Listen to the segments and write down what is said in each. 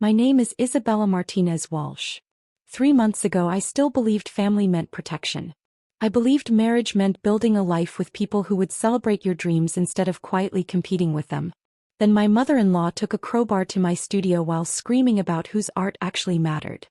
My name is Isabella Martinez Walsh. 3 months ago I still believed family meant protection. I believed marriage meant building a life with people who would celebrate your dreams instead of quietly competing with them. Then my mother-in-law took a crowbar to my studio while screaming about whose art actually mattered.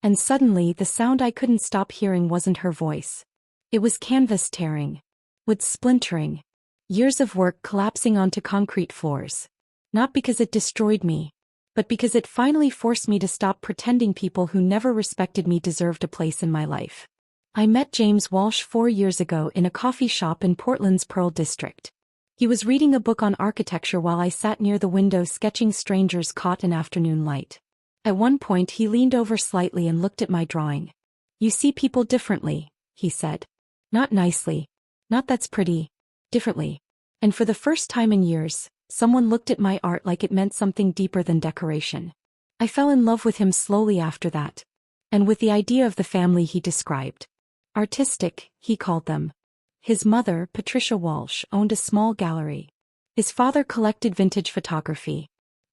And suddenly the sound I couldn't stop hearing wasn't her voice. It was canvas tearing. Wood splintering. Years of work collapsing onto concrete floors. Not because it destroyed me, but because it finally forced me to stop pretending people who never respected me deserved a place in my life. I met James Walsh 4 years ago in a coffee shop in Portland's Pearl District. He was reading a book on architecture while I sat near the window sketching strangers caught in afternoon light. At one point he leaned over slightly and looked at my drawing. "You see people differently," he said. "Not nicely. Not that's pretty. Differently." And for the first time in years, someone looked at my art like it meant something deeper than decoration. I fell in love with him slowly after that. And with the idea of the family he described. Artistic, he called them. His mother, Patricia Walsh, owned a small gallery. His father collected vintage photography.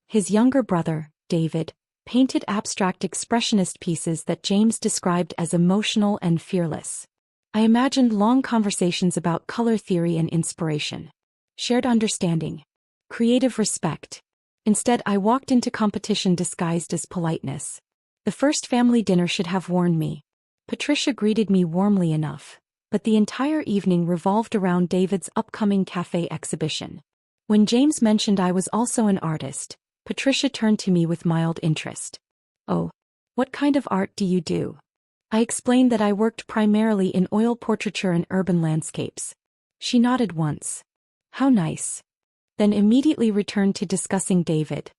His younger brother, David, painted abstract expressionist pieces that James described as emotional and fearless. I imagined long conversations about color theory and inspiration. Shared understanding. Creative respect. Instead, I walked into competition disguised as politeness. The first family dinner should have warned me. Patricia greeted me warmly enough, but the entire evening revolved around David's upcoming cafe exhibition. When James mentioned I was also an artist, Patricia turned to me with mild interest. "Oh, what kind of art do you do?" I explained that I worked primarily in oil portraiture and urban landscapes. She nodded once. "How nice." Then immediately returned to discussing David.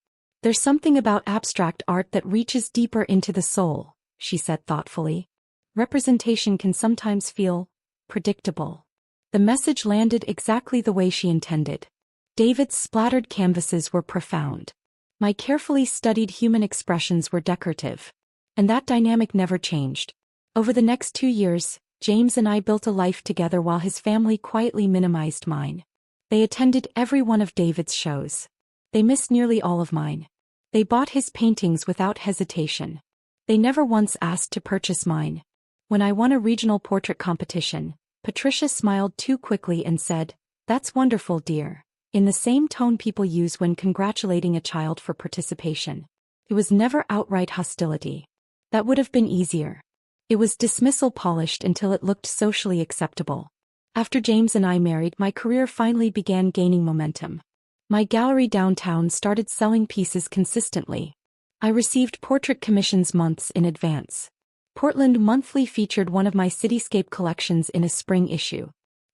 "There's something about abstract art that reaches deeper into the soul," she said thoughtfully. "Representation can sometimes feel predictable." The message landed exactly the way she intended. David's splattered canvases were profound. My carefully studied human expressions were decorative. And that dynamic never changed. Over the next 2 years, James and I built a life together while his family quietly minimized mine. They attended every one of David's shows. They missed nearly all of mine. They bought his paintings without hesitation. They never once asked to purchase mine. When I won a regional portrait competition, Patricia smiled too quickly and said, "That's wonderful, dear," in the same tone people use when congratulating a child for participation. It was never outright hostility. That would have been easier. It was dismissal polished until it looked socially acceptable. After James and I married, my career finally began gaining momentum. My gallery downtown started selling pieces consistently. I received portrait commissions months in advance. Portland Monthly featured one of my cityscape collections in a spring issue.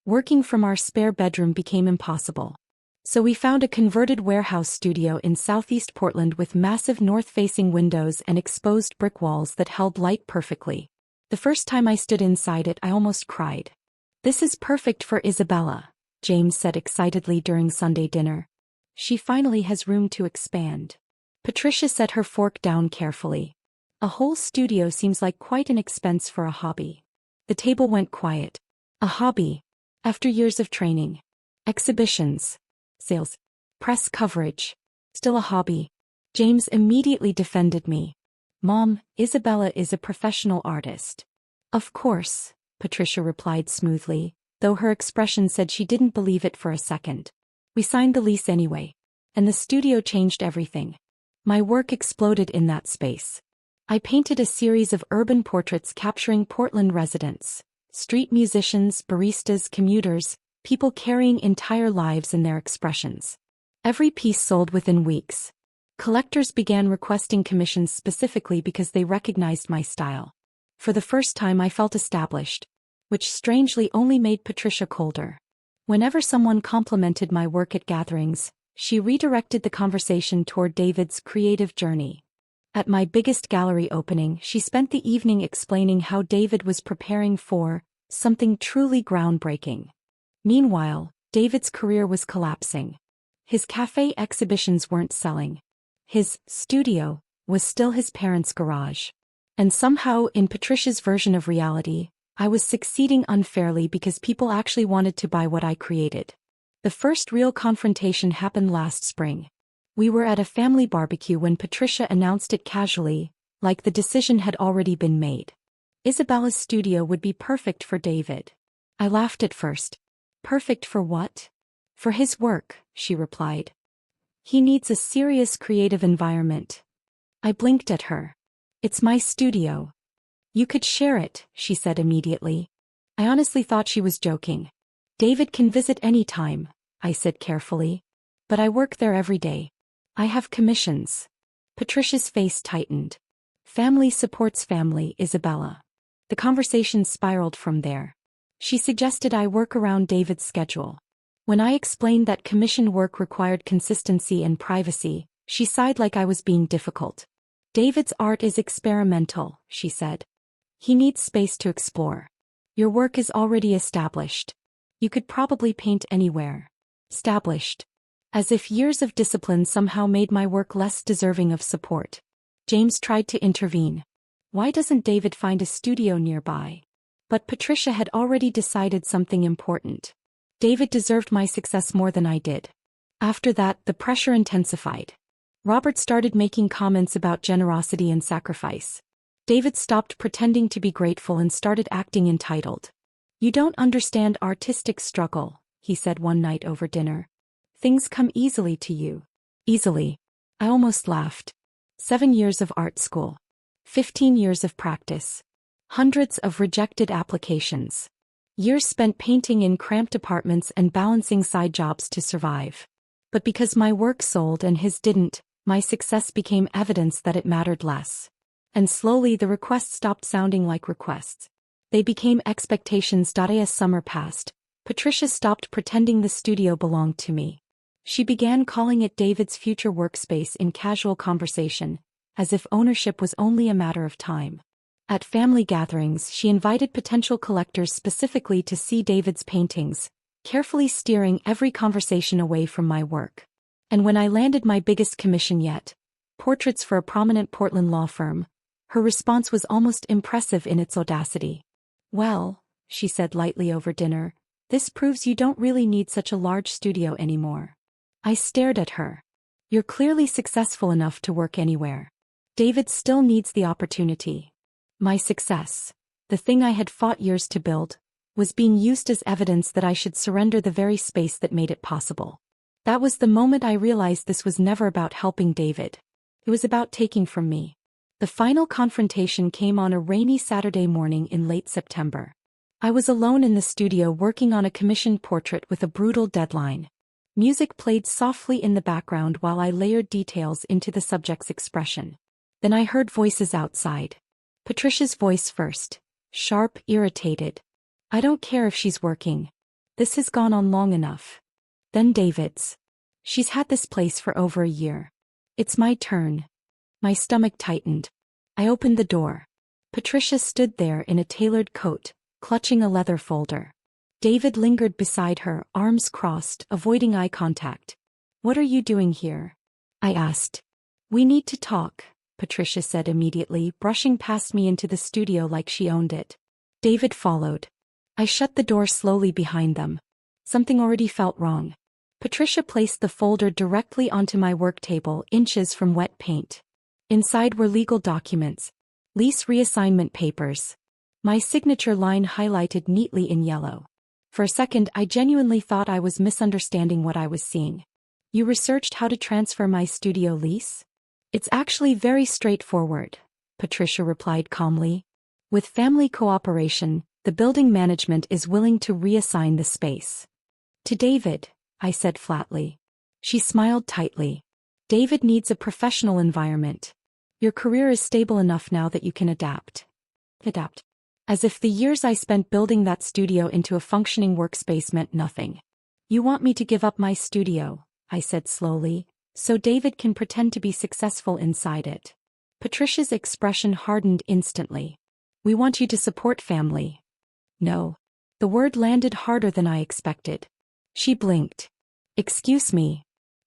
Working from our spare bedroom became impossible. So we found a converted warehouse studio in southeast Portland with massive north-facing windows and exposed brick walls that held light perfectly. The first time I stood inside it, I almost cried. "This is perfect for Isabella," James said excitedly during Sunday dinner. "She finally has room to expand." Patricia set her fork down carefully. "A whole studio seems like quite an expense for a hobby." The table went quiet. A hobby. After years of training. Exhibitions. Sales. Press coverage. Still a hobby. James immediately defended me. "Mom, Isabella is a professional artist." "Of course," Patricia replied smoothly, though her expression said she didn't believe it for a second. We signed the lease anyway. And the studio changed everything. My work exploded in that space. I painted a series of urban portraits capturing Portland residents, street musicians, baristas, commuters, people carrying entire lives in their expressions. Every piece sold within weeks. Collectors began requesting commissions specifically because they recognized my style. For the first time I felt established, which strangely only made Patricia colder. Whenever someone complimented my work at gatherings, she redirected the conversation toward David's creative journey. At my biggest gallery opening, she spent the evening explaining how David was preparing for something truly groundbreaking. Meanwhile, David's career was collapsing. His cafe exhibitions weren't selling. His studio was still his parents' garage. And somehow, in Patricia's version of reality, I was succeeding unfairly because people actually wanted to buy what I created. The first real confrontation happened last spring. We were at a family barbecue when Patricia announced it casually, like the decision had already been made. Isabella's studio would be perfect for David. I laughed at first. Perfect for what? For his work, she replied. He needs a serious creative environment. I blinked at her. It's my studio. You could share it, she said immediately. I honestly thought she was joking. David can visit any time, I said carefully. But I work there every day. I have commissions. Patricia's face tightened. Family supports family, Isabella. The conversation spiraled from there. She suggested I work around David's schedule. When I explained that commission work required consistency and privacy, she sighed like I was being difficult. David's art is experimental, she said. He needs space to explore. Your work is already established. You could probably paint anywhere. Established. As if years of discipline somehow made my work less deserving of support. James tried to intervene. Why doesn't David find a studio nearby? But Patricia had already decided something important. David deserved my success more than I did. After that, the pressure intensified. Robert started making comments about generosity and sacrifice. David stopped pretending to be grateful and started acting entitled. You don't understand artistic struggle, he said one night over dinner. Things come easily to you. Easily. I almost laughed. 7 years of art school. 15 years of practice. Hundreds of rejected applications. Years spent painting in cramped apartments and balancing side jobs to survive. But because my work sold and his didn't, my success became evidence that it mattered less. And slowly the requests stopped sounding like requests. They became expectations. As summer passed, Patricia stopped pretending the studio belonged to me. She began calling it David's future workspace in casual conversation, as if ownership was only a matter of time. At family gatherings, she invited potential collectors specifically to see David's paintings, carefully steering every conversation away from my work. And when I landed my biggest commission yet, portraits for a prominent Portland law firm, her response was almost impressive in its audacity. Well, she said lightly over dinner, this proves you don't really need such a large studio anymore. I stared at her. You're clearly successful enough to work anywhere. David still needs the opportunity. My success, the thing I had fought years to build, was being used as evidence that I should surrender the very space that made it possible. That was the moment I realized this was never about helping David. It was about taking from me. The final confrontation came on a rainy Saturday morning in late September. I was alone in the studio working on a commissioned portrait with a brutal deadline. Music played softly in the background while I layered details into the subject's expression. Then I heard voices outside. Patricia's voice first, sharp, irritated. I don't care if she's working. This has gone on long enough. Then David's. She's had this place for over a year. It's my turn. My stomach tightened. I opened the door. Patricia stood there in a tailored coat, clutching a leather folder. David lingered beside her, arms crossed, avoiding eye contact. What are you doing here? I asked. We need to talk, Patricia said immediately, brushing past me into the studio like she owned it. David followed. I shut the door slowly behind them. Something already felt wrong. Patricia placed the folder directly onto my work table, inches from wet paint. Inside were legal documents. Lease reassignment papers. My signature line highlighted neatly in yellow. For a second I genuinely thought I was misunderstanding what I was seeing. You researched how to transfer my studio lease? It's actually very straightforward, Patricia replied calmly. With family cooperation, the building management is willing to reassign the space. To David, I said flatly. She smiled tightly. David needs a professional environment. Your career is stable enough now that you can adapt. Adapt. As if the years I spent building that studio into a functioning workspace meant nothing. You want me to give up my studio, I said slowly, so David can pretend to be successful inside it. Patricia's expression hardened instantly. We want you to support family. No. The word landed harder than I expected. She blinked. Excuse me.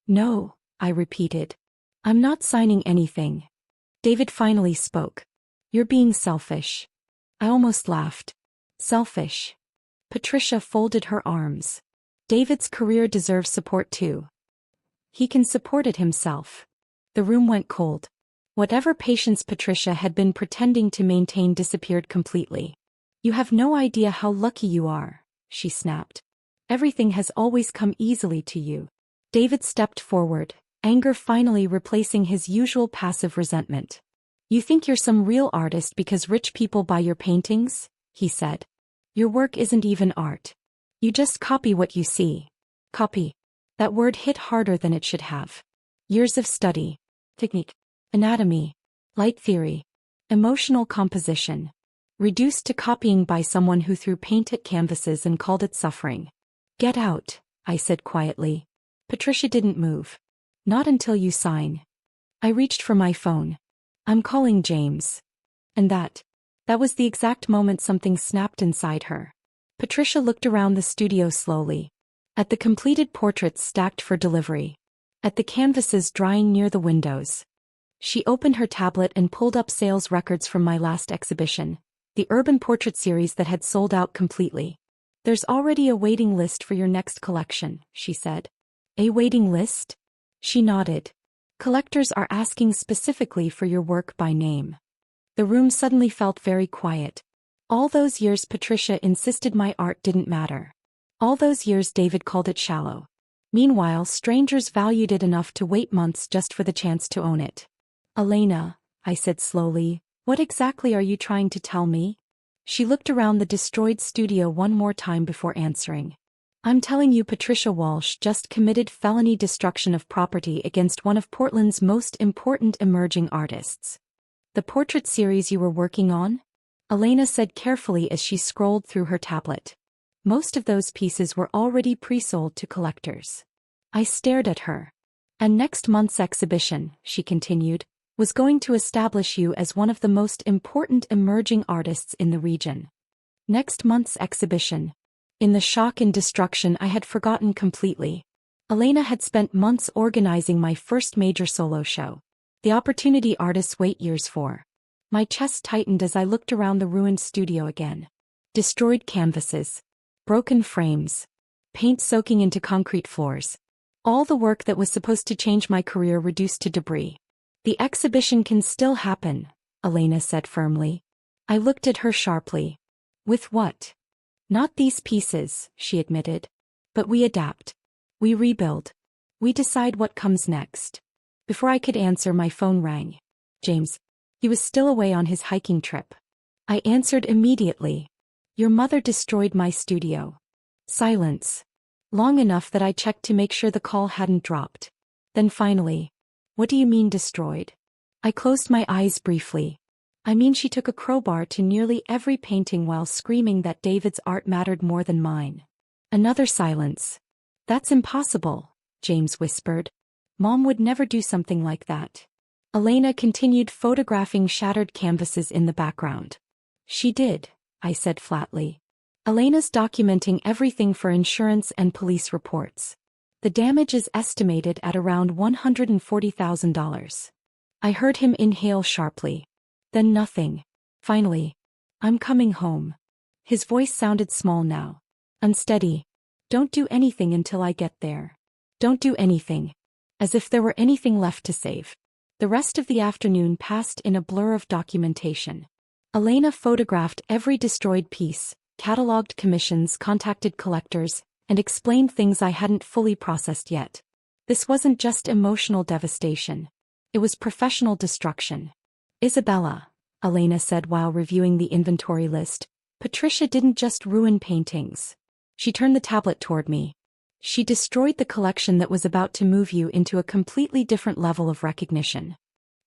No, I repeated. I'm not signing anything. David finally spoke. You're being selfish. I almost laughed. Selfish. Patricia folded her arms. David's career deserves support too. He can support it himself. The room went cold. Whatever patience Patricia had been pretending to maintain disappeared completely. You have no idea how lucky you are, she snapped. Everything has always come easily to you. David stepped forward, anger finally replacing his usual passive resentment. You think you're some real artist because rich people buy your paintings? He said. Your work isn't even art. You just copy what you see. Copy. That word hit harder than it should have. Years of study, technique, anatomy, light theory, emotional composition, reduced to copying by someone who threw paint at canvases and called it suffering. Get out, I said quietly. Patricia didn't move. Not until you sign. I reached for my phone. I'm calling James. And that was the exact moment something snapped inside her. Patricia looked around the studio slowly. At the completed portraits stacked for delivery. At the canvases drying near the windows. She opened her tablet and pulled up sales records from my last exhibition, the urban portrait series that had sold out completely. There's already a waiting list for your next collection, she said. A waiting list? She nodded. Collectors are asking specifically for your work by name. The room suddenly felt very quiet. All those years Patricia insisted my art didn't matter. All those years David called it shallow. Meanwhile, strangers valued it enough to wait months just for the chance to own it. Elena, I said slowly, what exactly are you trying to tell me? She looked around the destroyed studio one more time before answering. I'm telling you Patricia Walsh just committed felony destruction of property against one of Portland's most important emerging artists. The portrait series you were working on? Elena said carefully as she scrolled through her tablet. Most of those pieces were already pre-sold to collectors. I stared at her. And next month's exhibition, she continued, was going to establish you as one of the most important emerging artists in the region. Next month's exhibition. In the shock and destruction I had forgotten completely. Elena had spent months organizing my first major solo show. The opportunity artists wait years for. My chest tightened as I looked around the ruined studio again. Destroyed canvases. Broken frames. Paint soaking into concrete floors. All the work that was supposed to change my career reduced to debris. The exhibition can still happen, Elena said firmly. I looked at her sharply. With what? Not these pieces, she admitted. But we adapt. We rebuild. We decide what comes next. Before I could answer, my phone rang. James. He was still away on his hiking trip. I answered immediately. Your mother destroyed my studio. Silence. Long enough that I checked to make sure the call hadn't dropped. Then finally. What do you mean destroyed? I closed my eyes briefly. I mean she took a crowbar to nearly every painting while screaming that David's art mattered more than mine. Another silence. That's impossible, James whispered. Mom would never do something like that. Elena continued photographing shattered canvases in the background. She did, I said flatly. Elena's documenting everything for insurance and police reports. The damage is estimated at around $140,000. I heard him inhale sharply. Then nothing. Finally. I'm coming home. His voice sounded small now. Unsteady. Don't do anything until I get there. Don't do anything. As if there were anything left to save. The rest of the afternoon passed in a blur of documentation. Elena photographed every destroyed piece, cataloged commissions, contacted collectors, and explained things I hadn't fully processed yet. This wasn't just emotional devastation. It was professional destruction. Isabella, Elena said while reviewing the inventory list, Patricia didn't just ruin paintings. She turned the tablet toward me. She destroyed the collection that was about to move you into a completely different level of recognition.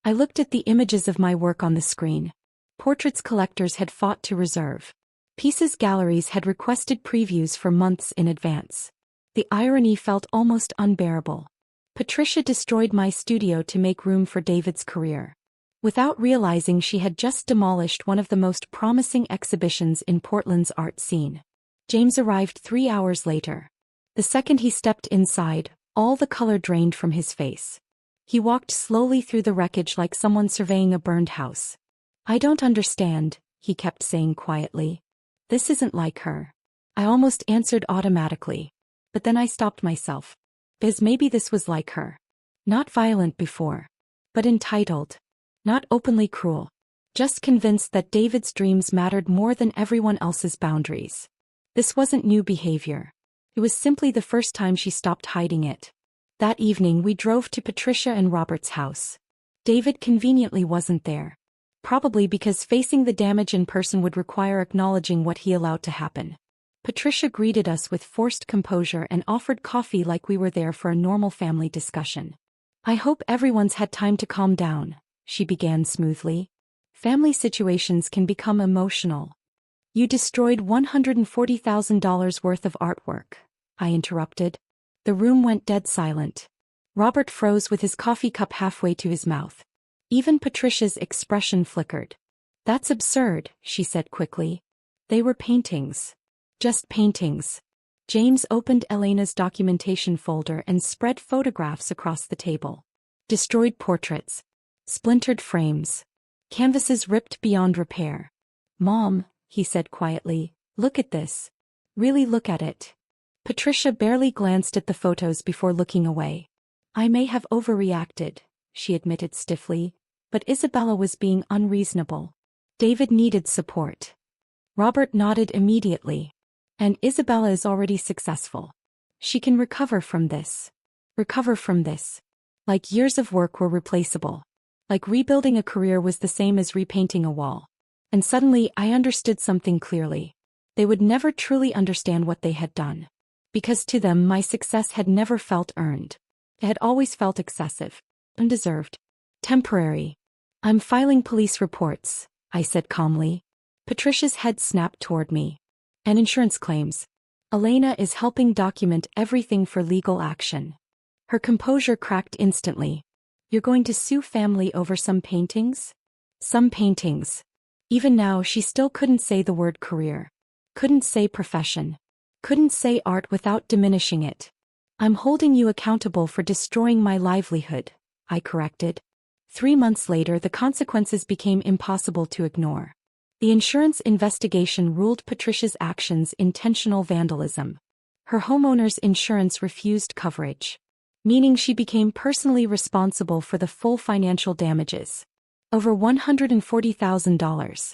I looked at the images of my work on the screen. Portraits collectors had fought to reserve. Pieces galleries had requested previews for months in advance. The irony felt almost unbearable. Patricia destroyed my studio to make room for David's career. Without realizing, she had just demolished one of the most promising exhibitions in Portland's art scene. James arrived 3 hours later. The second he stepped inside, all the color drained from his face. He walked slowly through the wreckage like someone surveying a burned house. I don't understand, he kept saying quietly. This isn't like her. I almost answered automatically. But then I stopped myself. Biz, maybe this was like her. Not violent before. But entitled. Not openly cruel. Just convinced that David's dreams mattered more than everyone else's boundaries. This wasn't new behavior. It was simply the first time she stopped hiding it. That evening we drove to Patricia and Robert's house. David conveniently wasn't there. Probably because facing the damage in person would require acknowledging what he allowed to happen. Patricia greeted us with forced composure and offered coffee like we were there for a normal family discussion. I hope everyone's had time to calm down, she began smoothly. Family situations can become emotional. You destroyed $140,000 worth of artwork, I interrupted. The room went dead silent. Robert froze with his coffee cup halfway to his mouth. Even Patricia's expression flickered. That's absurd, she said quickly. They were paintings. Just paintings. James opened Elena's documentation folder and spread photographs across the table. Destroyed portraits. Splintered frames. Canvases ripped beyond repair. Mom, he said quietly, look at this. Really look at it. Patricia barely glanced at the photos before looking away. I may have overreacted, she admitted stiffly, but Isabella was being unreasonable. David needed support. Robert nodded immediately. And Isabella is already successful. She can recover from this. Recover from this. Like years of work were replaceable. Like rebuilding a career was the same as repainting a wall. And suddenly I understood something clearly. They would never truly understand what they had done. Because to them my success had never felt earned. It had always felt excessive. Undeserved. Temporary. I'm filing police reports, I said calmly. Patricia's head snapped toward me. And insurance claims. Elena is helping document everything for legal action. Her composure cracked instantly. You're going to sue family over some paintings? Some paintings. Even now she still couldn't say the word career. Couldn't say profession. Couldn't say art without diminishing it. I'm holding you accountable for destroying my livelihood, I corrected. 3 months later the consequences became impossible to ignore. The insurance investigation ruled Patricia's actions intentional vandalism. Her homeowner's insurance refused coverage, meaning she became personally responsible for the full financial damages. Over $140,000.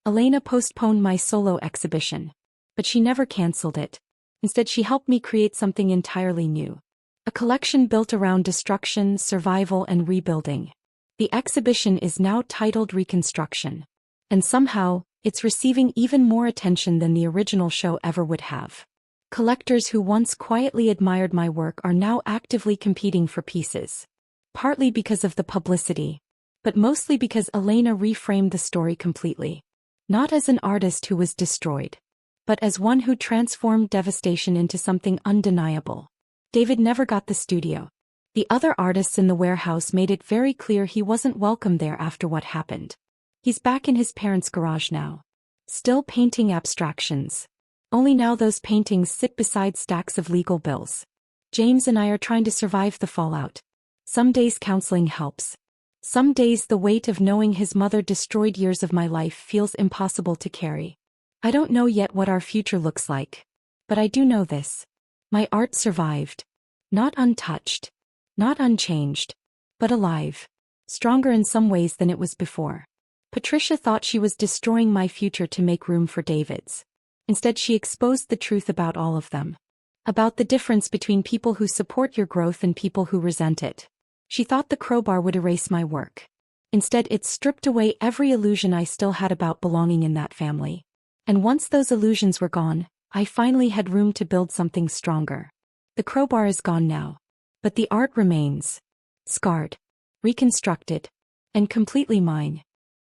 Elena postponed my solo exhibition. But she never canceled it. Instead she helped me create something entirely new. A collection built around destruction, survival, and rebuilding. The exhibition is now titled Reconstruction. And somehow, it's receiving even more attention than the original show ever would have. Collectors who once quietly admired my work are now actively competing for pieces. Partly because of the publicity. But mostly because Elena reframed the story completely. Not as an artist who was destroyed. But as one who transformed devastation into something undeniable. David never got the studio. The other artists in the warehouse made it very clear he wasn't welcome there after what happened. He's back in his parents' garage now. Still painting abstractions. Only now those paintings sit beside stacks of legal bills. James and I are trying to survive the fallout. Some days counseling helps. Some days the weight of knowing his mother destroyed years of my life feels impossible to carry. I don't know yet what our future looks like. But I do know this. My art survived. Not untouched. Not unchanged. But alive. Stronger in some ways than it was before. Patricia thought she was destroying my future to make room for David's. Instead she exposed the truth about all of them. About the difference between people who support your growth and people who resent it. She thought the crowbar would erase my work. Instead it stripped away every illusion I still had about belonging in that family. And once those illusions were gone, I finally had room to build something stronger. The crowbar is gone now. But the art remains. Scarred. Reconstructed. And completely mine.